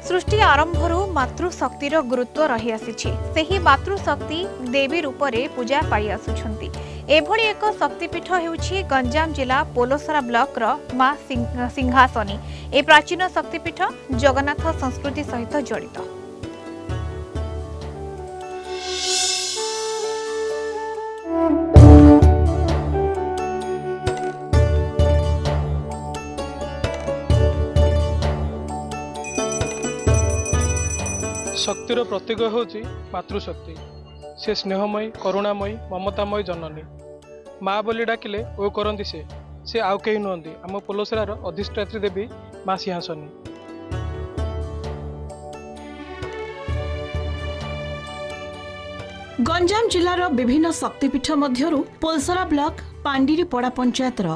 सृष्टि आरंभरू मातृशक्तिर गुरुत्व रही आसी मातृशक्ति देवी रूप में पूजा पाई आसुछंती। एभली एक शक्तिपीठ हेउछि गंजाम जिला पोलोसरा ब्लॉक रो मां सिंहासनी। ए प्राचीन शक्तिपीठ जगन्नाथ संस्कृति सहित जड़ित। शक्तिर प्रतीक होची मातृशक्ति। से स्नेहमयी करुणामयी ममतामयी जननी। माँ बोली डाकिले ओ करती से आउ कहीं नुहति आम पोलोसरार अधिष्ठात्री देवी माँ सिंहासनी। गंजाम जिलार विभिन्न शक्तिपीठ मध्यरु पोलसरा ब्लॉक पांडिरीपड़ा पंचायतर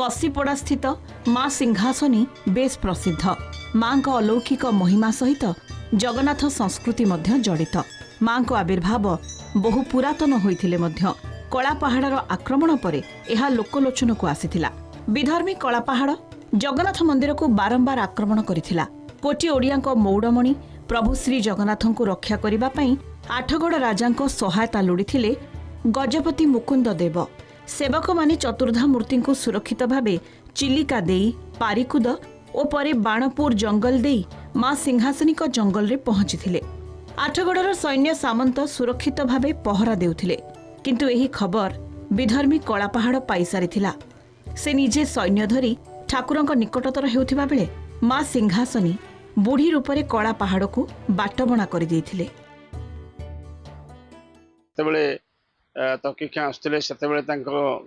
कसीपड़ा स्थित माँ सिंहासनी बेस प्रसिद्ध। माँ का अलौकिक महिमा सहित जगन्नाथ संस्कृति मध्य जड़ित। माँ को आविर्भाव बहु पुरातन होइथिले मध्य कला पहाड़र आक्रमण परे एहा लोकलोचन को आसीथिला। विधर्मी कला पहाड़ जगन्नाथ मंदिर को बारंबार आक्रमण करिथिला। कोटी ओडियाक मौड़मणि प्रभु श्री जगन्नाथ को रक्षा करिबा पई आठगड़ राजांको सहायता लोड़िथिले गजपति मुकुंद देव। सेवक माने चतुर्धा मूर्ति को सुरक्षित भावे चिलिका देई पारिकुद और परे बाणपुर जंगल देई माँ सिंहासनी को जंगल रे पहुंची। आठगड़र सैन्य सामंत सुरक्षित भावे पहरा देउथिले, किंतु एही खबर विधर्मी कला पहाड़ पाई सारिथिला। से निजे सैन्य धरी ठाकुरंक निकटतर हेउथिबा बेले माँ सिंहासनी बुढ़ी रूपरे कला पहाड़ को बाटबणा करि देइथिले। सेतबेले तकिक्षा आसुले सेतबेले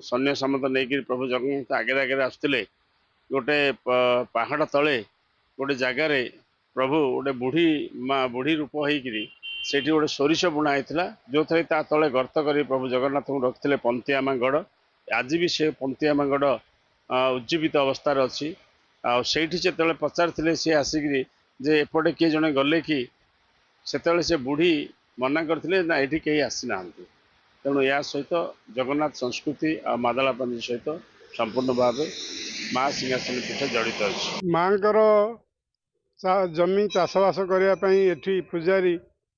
सैन्य सामंत नहीं प्रभु जगन्नाथ आगे आगे आसुले। गोटे पहाड़ तले गोटे जगार प्रभु गोटे बुढ़ी माँ बुढ़ी रूप होकर से गोटे सोरिष बुणा होता जो थे तले गर्त कर प्रभु जगन्नाथ को रखिले पंतिआमा गढ़। आज भी से पंतिआमा गढ़ उज्जीवित अवस्था अच्छी। आईटी से पचारे सी आसिक जे एपटे किए जड़े गले कि से बुढ़ी मना करते ना ये कहीं आसी ना। तेणु या सहित जगन्नाथ संस्कृति और मादलापानी सहित संपूर्ण भाव माँ सिंहासन पीठ जड़ित अच्छी। माँ जमी चाषबास करने एठी पूजारी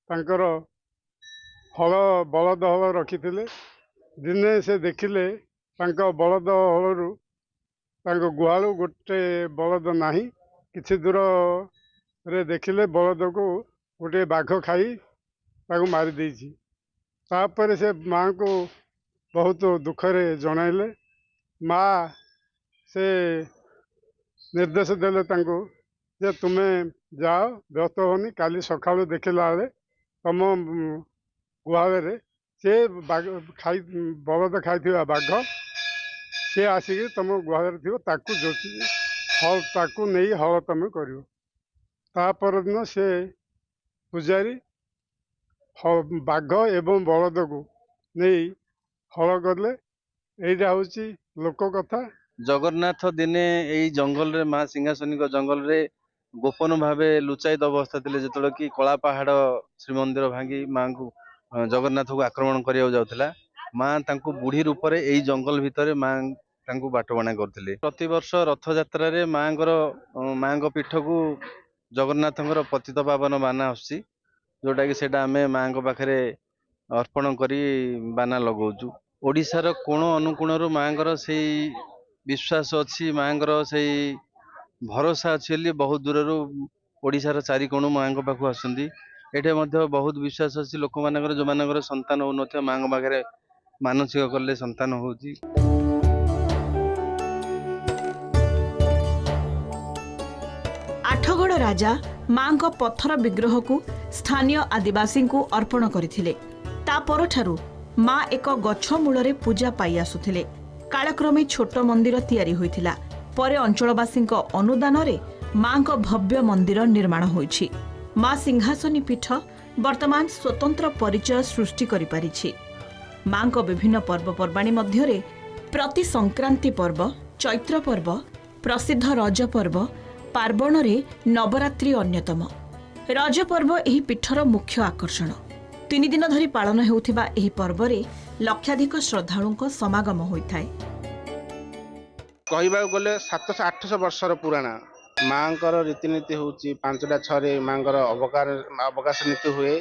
तांकर हल बलद हल रखी दिने से देखिले बलद हलू गुहालू गोटे बलद नाही किछि दूर रे देखिले बलद को गोटे बाघ खाई मारी देछि। तापर से माँ को बहुत दुखरे जणाइले। माँ से निर्देश देले तांको जे तुम्हें जाओ व्यस्त होनी काली सकाळु देखिला बेले तम गुहाल से खाई बलद खाई बाघ से आसिक तुम गुहाल थी ताकू जोची हल ताकू नहीं हल तुम कर। तापर दिन से पूजारी बाघ एवं बलद को नहीं हल कले। यहीटा हूँ लोक कथा। जगन्नाथ दिने यही जंगल रे माँ सिंहासनी को जंगल रे गोपन भावे लुचायित अवस्था थे जो कि कला पहाड़ श्रीमंदिर भांगी माँ को जगन्नाथ को आक्रमण करिया जाउथिला। माँ तांको बुढ़ी रूप रे एई जंगल भितर माँ तांको बाटबणा करथिले। प्रति वर्ष रथ यात्रा रे माँ को पीठ को जगन्नाथंकर पतित पावन बाना आसी जोटा कि सेटा आमे माँ को पाखरे अर्पण करी बाना लगाउछु। ओडिशार कोण अनुकोणरू माँगर से विश्वास अच्छी माँगर से भरोसा अच्छी बहुत दूर ओडिशार चारि कोण माँ पाखु आसुंदी। एठे मध्य बहुत विश्वास अच्छी लोक मानकर जो मानकर संतान हो नथिया माँ पाखरे मानसिक कले संतान होउची। आठगड़ राजा माँ को पत्थर विग्रह को स्थानीय आदिवासी को अर्पण करथिले। ता परठारु माँ एक गछ मूल पूजा पाई आसुथिले। कालक्रमे छोट मंदिर तैयारी होइथिला। परे अंचलवासी अनुदान रे माँ को भव्य मंदिर निर्माण होइछि। माँ सिंहासनी पीठ वर्तमान स्वतंत्र परिचय सृष्टि करि पारिछि। माँ को विभिन्न पर्वपर्वाणी मध्यरे प्रति संक्रांति पर्व, चैत्र पर्व, प्रसिद्ध रज पर्व, पार्वण रे नवरात्रि अन्यतम। रज पर्व एही पीठर मुख्य आकर्षण। 3 दिन धरी पालन हेउथिबा एही पर्व रे लक्षाधिक श्रद्धालुंक समागम होइथाय। कहबा गले 700-800 वर्षर पुराणा ମାଙ୍କର ରୀତିନୀତି ହେଉଛି 5ଟା 6ରେ ମାଙ୍କର ଅବକାଶ ନୀତି ହୁଏ।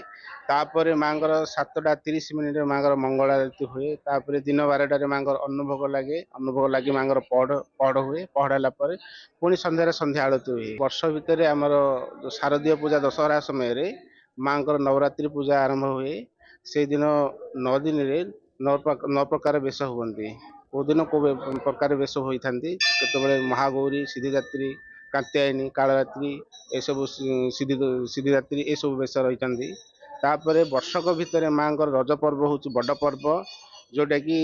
ତାପରେ ମାଙ୍କର 7ଟା 30 ମିନିଟ୍ରେ ମାଙ୍କର ମଙ୍ଗଳ ଆରତି ହୁଏ। ତାପରେ ଦିନ 12ଟାରେ ମାଙ୍କର ଅନ୍ନଭୋଗ ଲାଗେ। ଅନ୍ନଭୋଗ ଲାଗି ମାଙ୍କର ପହଡ଼ ହୁଏ। ପହଡ଼ ହେଲା ପରେ ପୁଣି ସନ୍ଧ୍ୟାରେ ସନ୍ଧ୍ୟା ଆଳତି ହୁଏ। ବର୍ଷ ଭିତରେ ଆମର ଯୋଉ ଶାରଦୀୟ ପୂଜା ଦଶହରା ସମୟରେ ମାଙ୍କର ନବରାତ୍ରି ପୂଜା ଆରମ୍ଭ ହୁଏ। ସେଇଦିନ 9 ଦିନରେ 9 ପ୍ରକାର ବେଶ ହୁଅନ୍ତି। କେଉଁ ଦିନ କେଉଁ ପ୍ରକାର ବେଶ ହୋଇଥାନ୍ତି। କେତେବେଳେ ମହାଗୌରୀ, ସିଦ୍ଧିଦାତ୍ରୀ, କାତ୍ୟାୟନୀ, କାଳରାତ୍ରି ଏସବୁ ସିଦ୍ଧିଦାତ୍ରୀ ଏସବୁ ବେଶ ରହିଥାନ୍ତି। ତାପରେ ବର୍ଷକ ଭିତରେ ମାଙ୍କର ରଜ ପର୍ବ ହେଉଛି ବଡ଼ ପର୍ବ, ଯୋଉଟା କି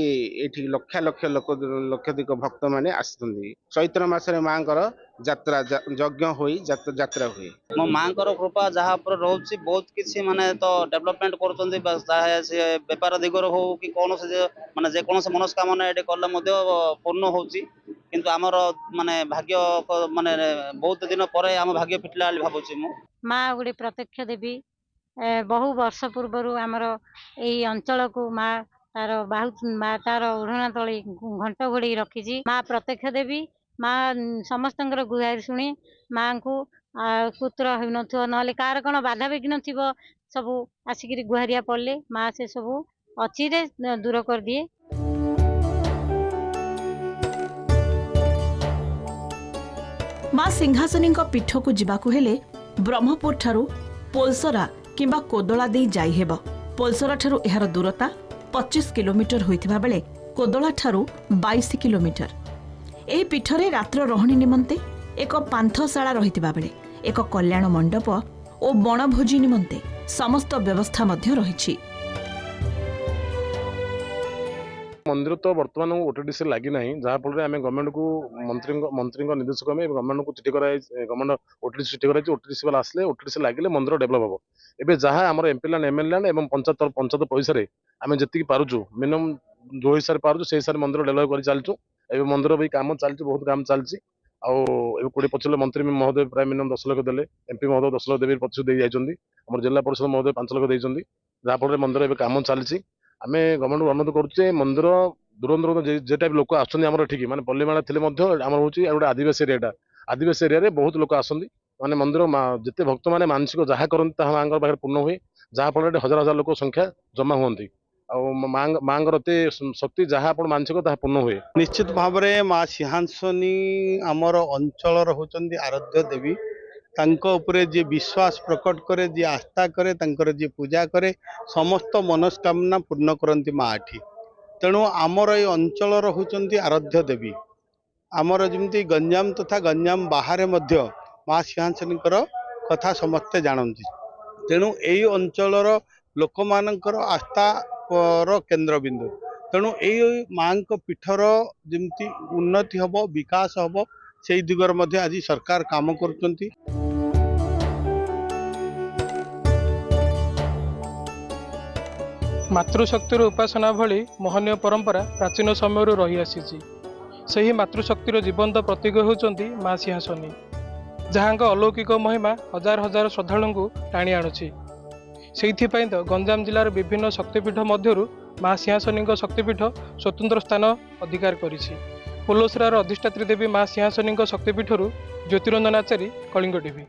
ଏଠି ଲକ୍ଷାଧିକ ଭକ୍ତ ମାନେ ଆସିଛନ୍ତି। ଚୈତ୍ର ମାସରେ ମାଙ୍କର ଯାତ୍ରା ଯଜ୍ଞ ହୋଇ ଯାତ୍ରା ହୁଏ। ମୋ ମାଙ୍କର କୃପା ଯାହା ଉପରେ ରହୁଛି ବହୁତ କିଛି ମାନେ ତ ଡେଭଲପମେଣ୍ଟ କରୁଛନ୍ତି। ସେ ବେପାର ଦିଗରେ ହଉ କି କୌଣସି ମାନେ ଯେକୌଣସି ମନସ୍କାମନା ଏଠି କଲେ ମଧ୍ୟ ପୂର୍ଣ୍ଣ ହଉଛି। କିନ୍ତୁ ଆମର ମାନେ ଭାଗ୍ୟ ମାନେ ବହୁତ ଦିନ ପରେ ଆମ ଭାଗ୍ୟ ଫିଟିଲା ବୋଲି ଭାବୁଛି ମୁଁ। ମା ଗୋଟେ ପ୍ରତ୍ୟକ୍ଷ ଦେବୀ। ବହୁ ବର୍ଷ ପୂର୍ବରୁ ଆମର ଏଇ ଅଞ୍ଚଳକୁ ମା ତାର ଓଢ଼ଣା ତଳେ ଘଣ୍ଟ ଘୋଡ଼େଇ ରଖିଛି। ମା ପ୍ରତ୍ୟକ୍ଷ ଦେବୀ। ମା ସମସ୍ତଙ୍କର ଗୁହାରି ଶୁଣି ମାଙ୍କୁ ପୁତ୍ର ହେଉନଥିବ, ନହେଲେ କାହାର କ'ଣ ବାଧାବିଘ୍ନ ଥିବ, ସବୁ ଆସିକିରି ଗୁହାରିଆ ପଡ଼ିଲେ ମା ସେ ସବୁ ଅଚିରେ ଦୂର କରିଦିଏ। ମା ସିଂହାସନୀଙ୍କ ପୀଠକୁ ଯିବାକୁ ହେଲେ ବ୍ରହ୍ମପୁର ଠାରୁ ପୋଲସରା କିମ୍ବା କୋଦଳା ଦେଇ ଯାଇହେବ। ପୋଲସରା ଠାରୁ ଏହାର ଦୂରତା 25 କିଲୋମିଟର ହୋଇଥିବା ବେଳେ କୋଦଳା ଠାରୁ 22 କିଲୋମିଟର। ଏହି ପୀଠରେ ରାତ୍ର ରହଣି ନିମନ୍ତେ ଏକ ପାନ୍ଥଶାଳା ରହିଥିବା ବେଳେ ଏକ କଲ୍ୟାଣ ମଣ୍ଡପ ଓ ବଣଭୋଜି ନିମନ୍ତେ ସମସ୍ତ ବ୍ୟବସ୍ଥା ମଧ୍ୟ ରହିଛି। मंदिर तो बर्तमान ओटीडीसी लगी ना जहाँफल आम गवर्नमेंट को मंत्री निर्देशक गवर्नमेंट को चिठी गवर्नमेंट ओटीडीसी चिठी कराई। ओटीडीसी वाला आसले ओटीडीसी लगे मंदिर डेभलप हम एवं जहाँ आम एमपी लैंड एमएलए लैंड और पंचायत पैसा आम जी पार्चु मिनिमम जो हिसाब से पार्चु से हिसाब से मंदिर डेभलप कर चलचु। एवं मंदिर भी काम चलती बहुत काम चलती। आउ 20-25 मंत्री महोदय प्राय मिनिमम 10 लाख देले। एमपी महोदय 10 लाख देवी प्रतिशत दे जाइछन्ती। हमर जिला परिषद महोदय 5 लाख देइछन्ती। जहाँफल मंदिर एवं काम चलती। आम गवर्नमेंट अनुरोध करुचे मंदिर दूर दूर जे टाइप लोक आसर ठीक माने पल्लीमाला थे आम हूँ गोटे आदिवासी एरिया। आदिवासी एरिया बहुत लोक आसती माने मंदिर जिते भक्त मैंने मानसिक जहाँ करते माँ पाखे पूर्ण हुए। जहाँफल हजार हजार लोक संख्या जमा हुई। माँ एते शक्ति जहाँ आप मानसिक पूर्ण हुए। निश्चित भाव में माँ सिंहासनी आमर अंचल होचंदी आराध्य देवी। तांको उपरे जे विश्वास प्रकट करे, जे आस्था करे, तांकर जे पूजा करे समस्त मनस्कामना पूर्ण करती माँ एठी। तेणु आमर ये अंचल होचंदी आराध्य देवी। आमर जमती गंजाम तथा गंजाम बाहर मध्य माँ सिंहासनी कथा समस्ते जानती। तेणु यही अंचलर लोक मानकर आस्था केन्द्रबिंदु। तेणु यही माँ पीठर जमती उन्नति हम विकास हम से दिगरे मध्य आज सरकार काम करुचंती। मातृशक्तिर उपासना भली महनीय परंपरा प्राचीन समय रही आसी। सही मातृशक्तिर जीवंत प्रतीक होचंती माँ सिंहासनी, जहाँ अलौकिक महिमा हजार हजार श्रद्धालु को टाणी आणुछि। सेइथिपाई तो गंजाम जिलार विभिन्न शक्तिपीठ मध्यरु माँ सिंहासनी शक्तिपीठ स्वतंत्र स्थान अधिकार करिछि। पोलोसरार अधिष्ठात्री देवी माँ सिंहासनी शक्तिपीठरू ज्योतिरंजन आचारी, कलिंग टीवी।